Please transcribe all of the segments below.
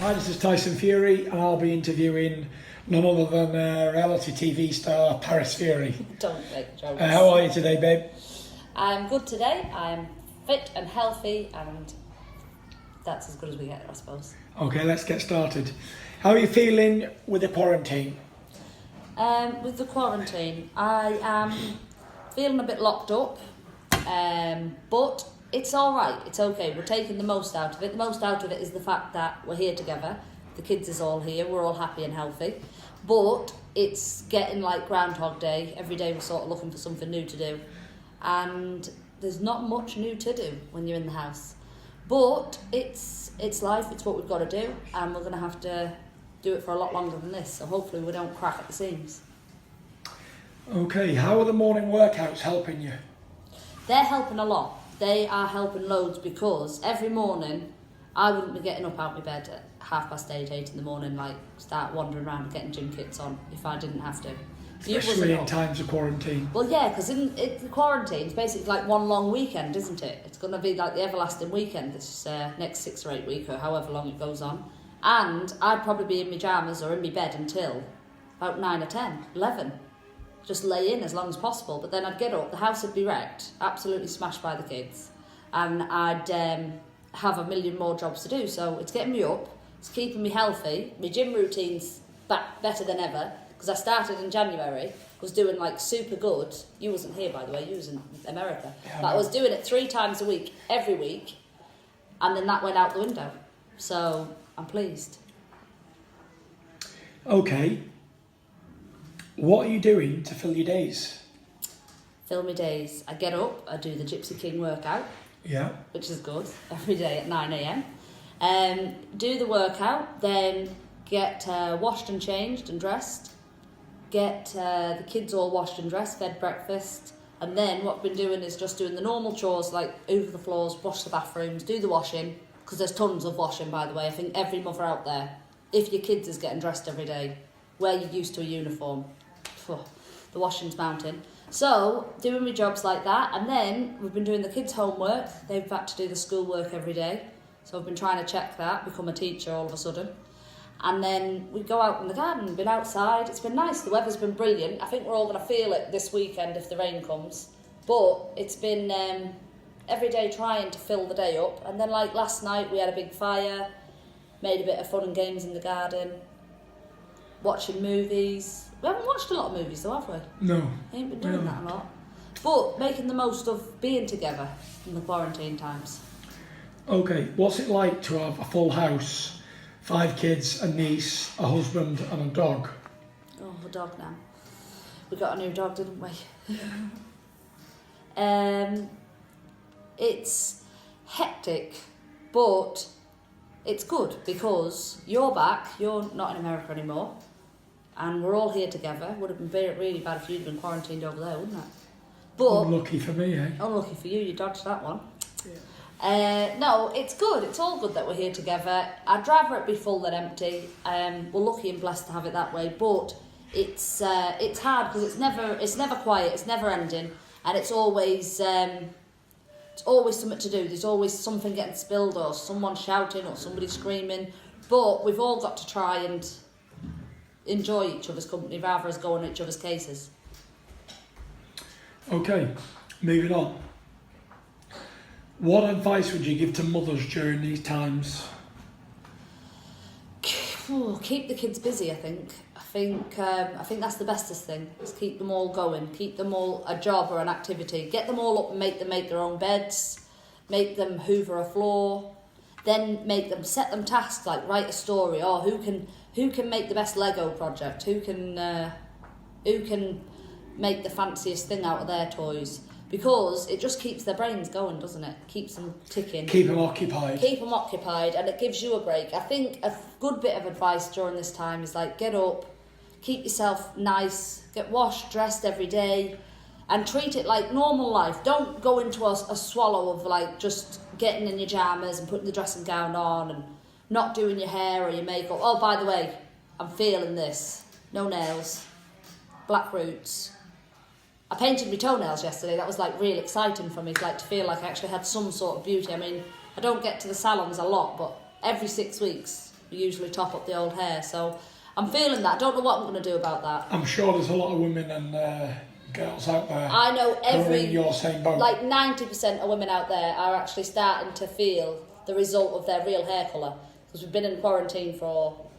Hi, this is Tyson Fury, and I'll be interviewing none other than reality TV star Paris Fury. Don't make jokes. How are you today, babe? I'm good today. I'm fit and healthy, and that's as good as we get, I suppose. Okay, let's get started. How are you feeling with the quarantine? With the quarantine, I am feeling a bit locked up, but it's all right. It's okay. We're taking the most out of it. The most out of it is the fact that we're here together. The kids is all here. We're all happy and healthy. But it's getting like Groundhog Day. Every day we're sort of looking for something new to do. And there's not much new to do when you're in the house. But it's life. It's what we've got to do. And we're going to have to do it for a lot longer than this. So hopefully we don't crack at the seams. Okay, how are the morning workouts helping you? They're helping a lot. They are helping loads because every morning I wouldn't be getting up out of my bed at 8:30 in the morning, like start wandering around and getting gym kits on if I didn't have to. Especially in times of quarantine. Well, yeah, because in the quarantine, it's basically like one long weekend, isn't it? It's going to be like the everlasting weekend this next 6 or 8 weeks or however long it goes on. And I'd probably be in my pyjamas or in my bed until about 9 or 10, 11. Just lay in as long as possible, but then I'd get up, the house would be wrecked, absolutely smashed by the kids, and I'd have a million more jobs to do. So it's getting me up, it's keeping me healthy, my gym routine's back better than ever, because I started in January, was doing like super good. You wasn't here, by the way, you was in America, yeah, but I was doing it 3 times a week, every week, and then that went out the window, so I'm pleased. Okay. What are you doing to fill your days? Fill my days. I get up, I do the Gypsy King workout. Yeah. Which is good, every day at 9 a.m. Do the workout, then get washed and changed and dressed. Get the kids all washed and dressed, fed breakfast. And then what I've been doing is just doing the normal chores like hoover the floors, wash the bathrooms, do the washing. Because there's tons of washing, by the way. I think every mother out there, if your kids is getting dressed every day, wear you used to a uniform. The washing's mountain. So, doing my jobs like that, and then we've been doing the kids' homework. They've had to do the schoolwork every day. So I've been trying to check that, become a teacher all of a sudden. And then we go out in the garden, been outside. It's been nice, the weather's been brilliant. I think we're all going to feel it this weekend if the rain comes. But it's been every day trying to fill the day up. And then like last night we had a big fire, made a bit of fun and games in the garden, watching movies. We haven't watched a lot of movies though, have we? No. We ain't been doing that a lot. But making the most of being together in the quarantine times. Okay, what's it like to have a full house, 5 kids, a niece, a husband and a dog? Oh, a dog now. We got a new dog, didn't we? It's hectic, but it's good because you're back, you're not in America anymore. And we're all here together. Would have been really bad if you'd been quarantined over there, wouldn't it? But unlucky for me, eh? Unlucky for you, you dodged that one. Yeah. No, it's good. It's all good that we're here together. I'd rather it be full than empty. We're lucky and blessed to have it that way. But it's hard because it's never quiet. It's never ending, and it's always something to do. There's always something getting spilled, or someone shouting, or somebody screaming. But we've all got to try and enjoy each other's company rather than go on each other's cases. Okay, moving on. What advice would you give to mothers during these times? Keep the kids busy, I think. I think that's the bestest thing, is keep them all going, keep them all a job or an activity, get them all up and make them make their own beds, make them hoover a floor, then set them tasks like write a story, or who can make the best Lego project, who can make the fanciest thing out of their toys, because it just keeps their brains going, doesn't it? Keeps them ticking. Keep them occupied. Keep them occupied, and it gives you a break. I think a good bit of advice during this time is like get up, keep yourself nice, get washed, dressed every day, and treat it like normal life. Don't go into a swallow of like just getting in your pyjamas and putting the dressing gown on and not doing your hair or your makeup. Oh, by the way, I'm feeling this. No nails, black roots. I painted my toenails yesterday. That was like real exciting for me, like to feel like I actually had some sort of beauty. I mean, I don't get to the salons a lot, but every 6 weeks usually top up the old hair. So I'm feeling that. I don't know what I'm going to do about that. I'm sure there's a lot of women and girls out there. I know who are in your same boat. like 90% of women out there are actually starting to feel the result of their real hair colour. Because we've been in quarantine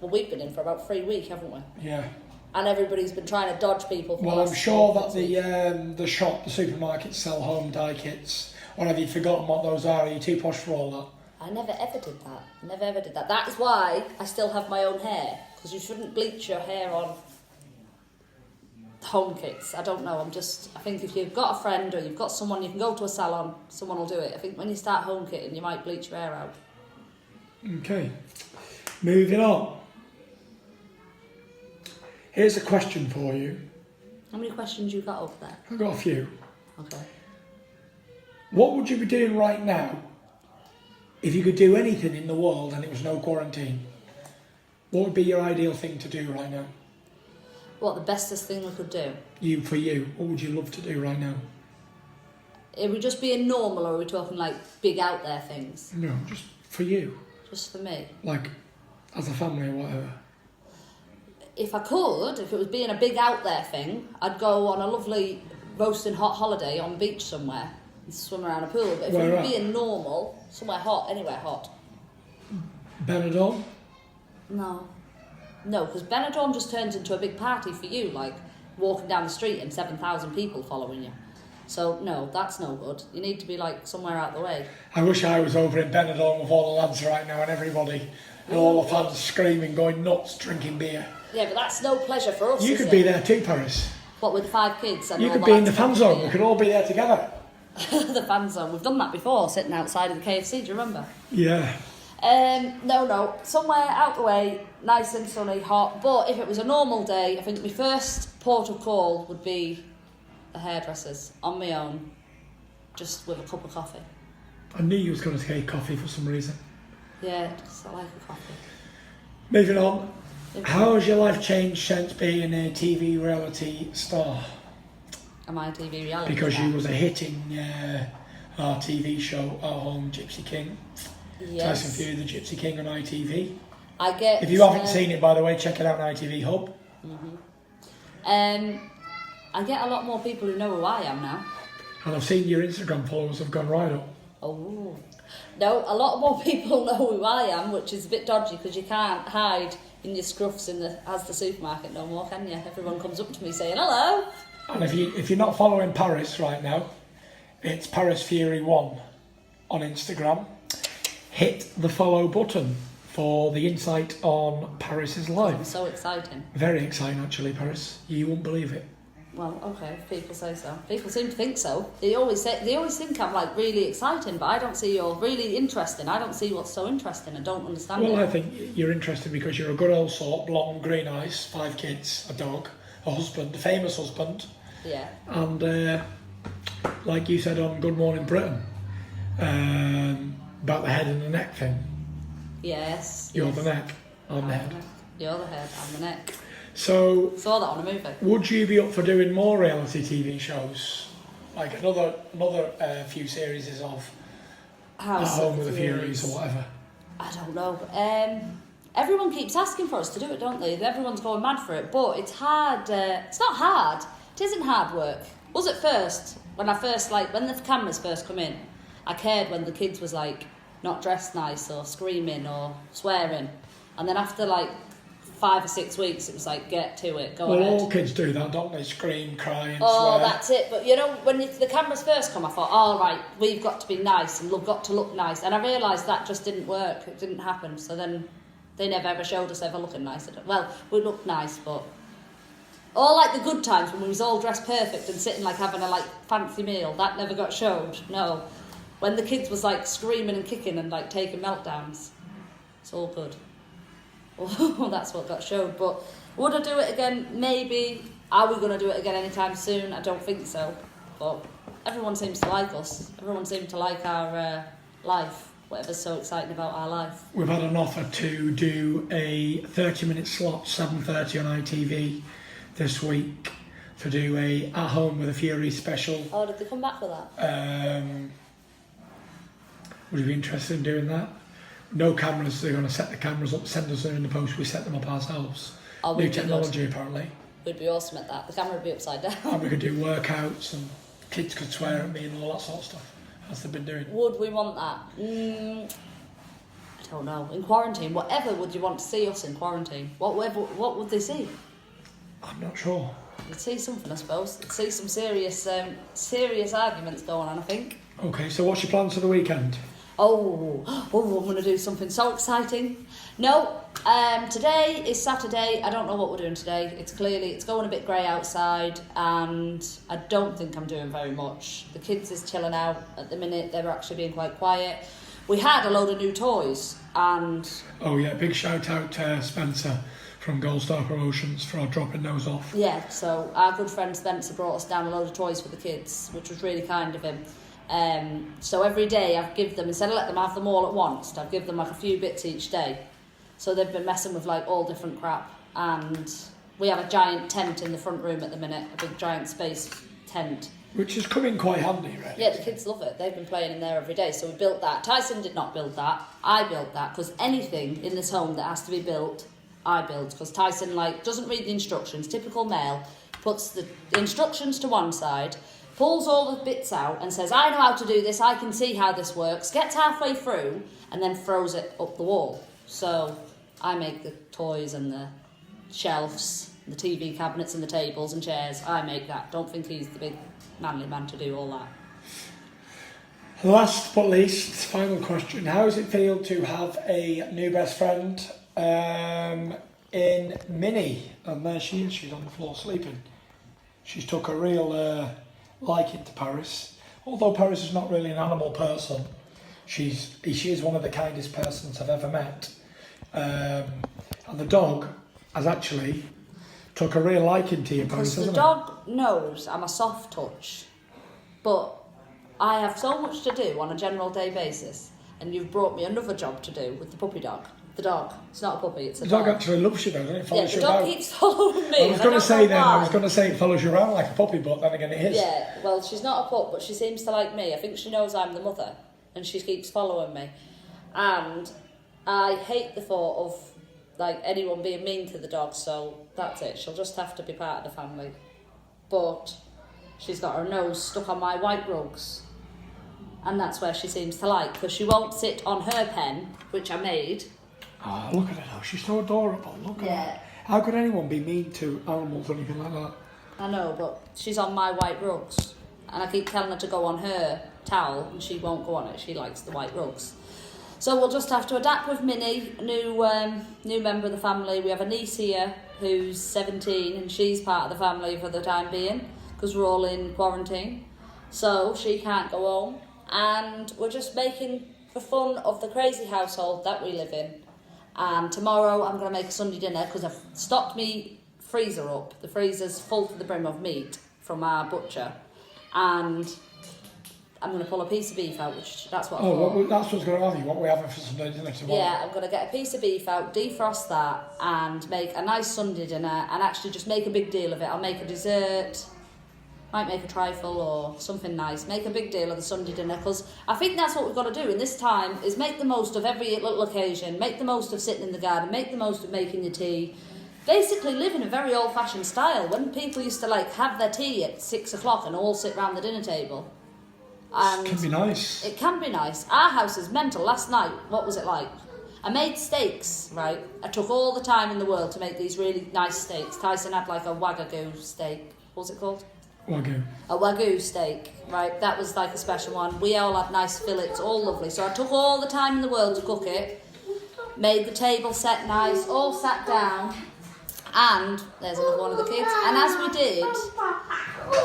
we've been in for about 3 weeks, haven't we? Yeah. And everybody's been trying to dodge people. Well, I'm sure that the supermarkets sell home dye kits. Or have you forgotten what those are? Are you too posh for all that? I never ever did that. That is why I still have my own hair. Because you shouldn't bleach your hair on home kits. I don't know. I think if you've got a friend or you've got someone, you can go to a salon, someone will do it. I think when you start home kitting, you might bleach your hair out. Okay. Moving on. Here's a question for you. How many questions you got up there? I've got a few. Okay. What would you be doing right now if you could do anything in the world and it was no quarantine? What would be your ideal thing to do right now? What, the bestest thing we could do? For you, what would you love to do right now? Are we just being normal or are we talking like big out there things? No, just for you. Just for me? Like, as a family or whatever. If it was being a big out there thing, I'd go on a lovely roasting hot holiday on the beach somewhere and swim around a pool. But if it was being normal, somewhere hot, anywhere hot. Benidorm? No, because Benidorm just turns into a big party for you, like walking down the street and 7,000 people following you. So, no, that's no good. You need to be, like, somewhere out the way. I wish I was over in Benidorm with all the lads right now and everybody, and all the fans screaming, going nuts, drinking beer. Yeah, but that's no pleasure for us, You could be there too, Paris. What, with 5 kids? And you all could the be in lads the fan zone. We could all be there together. The fan zone. We've done that before, sitting outside of the KFC, do you remember? Yeah. No, somewhere out the way, nice and sunny, hot. But if it was a normal day, I think my first port of call would be the hairdressers, on my own, just with a cup of coffee. I knew you was going to take coffee for some reason. Yeah, just I like a coffee. Moving on. How has your life changed since being a TV reality star? Am I a TV reality Because star? you was a hit in our TV show, Our Home Gypsy King. Yes. Tyson Fury, the Gypsy King on ITV. If you haven't seen it, by the way, check it out on ITV Hub. I get a lot more people who know who I am now. And I've seen your Instagram followers have gone right up. Oh. No, a lot more people know who I am, which is a bit dodgy because you can't hide in your scruffs as the supermarket no more, can you? Everyone comes up to me saying hello. And if you're not following Paris right now, it's Paris Fury 1 on Instagram. Hit the follow button for the insight on Paris's life. It's so exciting. Very exciting, actually, Paris. You won't believe it. Well, okay, if people say so. People seem to think so. They always think I'm like really exciting, but I don't see you're really interesting. I don't see what's so interesting. I don't understand it. Well, I think you're interested because you're a good old sort, blonde, green eyes, 5 kids, a dog, a husband, a famous husband. Yeah. And like you said on Good Morning Britain, about the head and the neck thing. Yes. You're the neck, I'm the head. You're the head, I'm the neck. So, saw that on a movie. Would you be up for doing more reality TV shows? Like another few series of At Home with the Furies or whatever? I don't know. Everyone keeps asking for us to do it, don't they? Everyone's going mad for it, but it's hard. It's not hard. It isn't hard work. Was it first? When the cameras first come in, I cared when the kids was like not dressed nice or screaming or swearing, and then after like 5 or 6 weeks, it was like, get to it, go ahead. Well, all kids do that, don't they? Scream, cry and Oh, swear. that's it. But, you know, when the cameras first come, I thought, all right, we've got to be nice and we've got to look nice. And I realised that just didn't work. It didn't happen. So then they never ever showed us ever looking nice. Well, we looked nice, but... All like the good times when we was all dressed perfect and sitting like having a like fancy meal, that never got showed. No. When the kids was like screaming and kicking and like taking meltdowns, it's all good. Well, that's what got showed. But would I do it again? Maybe. Are we going to do it again anytime soon? I don't think so. But everyone seems to like us. Everyone seems to like our life. Whatever's so exciting about our life. We've had an offer to do a 30-minute slot, 7:30 on ITV this week, to do a At Home with the Fury special. Oh, did they come back for that? Would you be interested in doing that? no cameras. They're going to set the cameras up, send us there in the post. We set them up ourselves. Oh, New technology, apparently. We'd be awesome at that. The camera would be upside down. And we could do workouts, and kids could swear at me and all that sort of stuff, as they've been doing. Would we want that? I don't know. In quarantine, whatever would you want to see us in quarantine? What would they see? I'm not sure. They'd see something, I suppose. They'd see some serious arguments going on, I think. Okay, so what's your plans for the weekend? Oh, I'm going to do something so exciting. No, today is Saturday. I don't know what we're doing today. It's going a bit grey outside, and I don't think I'm doing very much. The kids is chilling out at the minute. They're actually being quite quiet. We had a load of new toys, and... Oh yeah, big shout out to Spencer from Gold Star Promotions for dropping those off. Yeah, so our good friend Spencer brought us down a load of toys for the kids, which was really kind of him. So every day I've given them, instead of let them have them all at once, I've given them like a few bits each day. So they've been messing with like all different crap, and we have a giant tent in the front room at the minute, a big giant space tent. Which is coming quite handy, right? Yeah, the kids love it. They've been playing in there every day, so we built that. Tyson did not build that. I built that, because anything in this home that has to be built, I build. Because Tyson doesn't read the instructions, typical male, puts the instructions to one side, pulls all the bits out and says, I know how to do this, I can see how this works, gets halfway through and then throws it up the wall. So I make the toys and the shelves, the TV cabinets and the tables and chairs. I make that. Don't think he's the big manly man to do all that. Last but least, final question. How does it feel to have a new best friend in Minnie? And there she is, she's on the floor sleeping. She's took a real liking to Paris. Although Paris is not really an animal person, she is one of the kindest persons I've ever met. And the dog has actually took a real liking to you, Paris, Because the dog knows I'm a soft touch, but I have so much to do on a general day basis, and you've brought me another job to do with the puppy dog. The dog. It's not a puppy, it's a dog. The dog actually loves you though, doesn't it? Follows the you dog about. keeps following me. I was going to say it follows you around like a puppy, but then again it is. Yeah, well, she's not a pup, but she seems to like me. I think she knows I'm the mother, and she keeps following me. And I hate the thought of anyone being mean to the dog, so that's it. She'll just have to be part of the family. But she's got her nose stuck on my white rugs, and that's where she seems to like, because she won't sit on her pen, which I made. Oh, look at her now. She's so adorable. Look at her. How could anyone be mean to animals or anything like that? I know, but she's on my white rugs, and I keep telling her to go on her towel, and she won't go on it. She likes the white rugs. So we'll just have to adapt with Minnie, new member of the family. We have a niece here who's 17, and she's part of the family for the time being, because we're all in quarantine. So she can't go home, and we're just making the fun of the crazy household that we live in. And tomorrow I'm going to make a Sunday dinner, because I've stocked me freezer up. The freezer's full to the brim of meat from our butcher, and I'm going to pull a piece of beef out, which that's what I thought. That's what's going to ask you, what we're having for Sunday dinner tomorrow. Yeah, I'm going to get a piece of beef out, defrost that, and make a nice Sunday dinner, and actually just make a big deal of it. I'll make a dessert, might make a trifle or something nice. Make a big deal of the Sunday dinner, because I think that's what we've got to do in this time, is make the most of every little occasion, make the most of sitting in the garden, make the most of making your tea. Basically live in a very old-fashioned style, when people used to have their tea at 6 o'clock and all sit round the dinner table. And it can be nice. It can be nice. Our house is mental. Last night, what was it like? I made steaks, right? I took all the time in the world to make these really nice steaks. Tyson had a Wagyu steak. What was it called? Wagyu. A Wagyu steak, right? That was a special one. We all had nice fillets, all lovely. So I took all the time in the world to cook it, made the table set nice, all sat down, and there's another one of the kids. And as we did,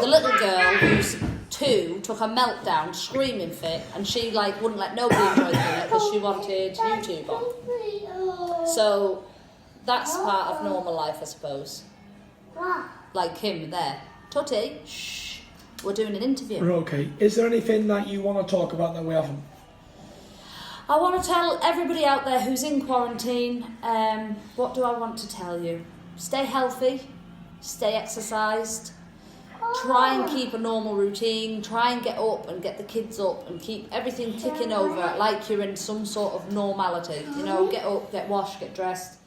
the little girl, who's 2, took a meltdown, screaming fit, and she wouldn't let nobody enjoy the dinner because she wanted YouTube on. So that's part of normal life, I suppose. Like him there. Tutty, shh, we're doing an interview. Okay. Is there anything that you want to talk about that we haven't? I want to tell everybody out there who's in quarantine, what do I want to tell you? Stay healthy, stay exercised, try and keep a normal routine, try and get up and get the kids up and keep everything ticking over like you're in some sort of normality. You know, get up, get washed, get dressed,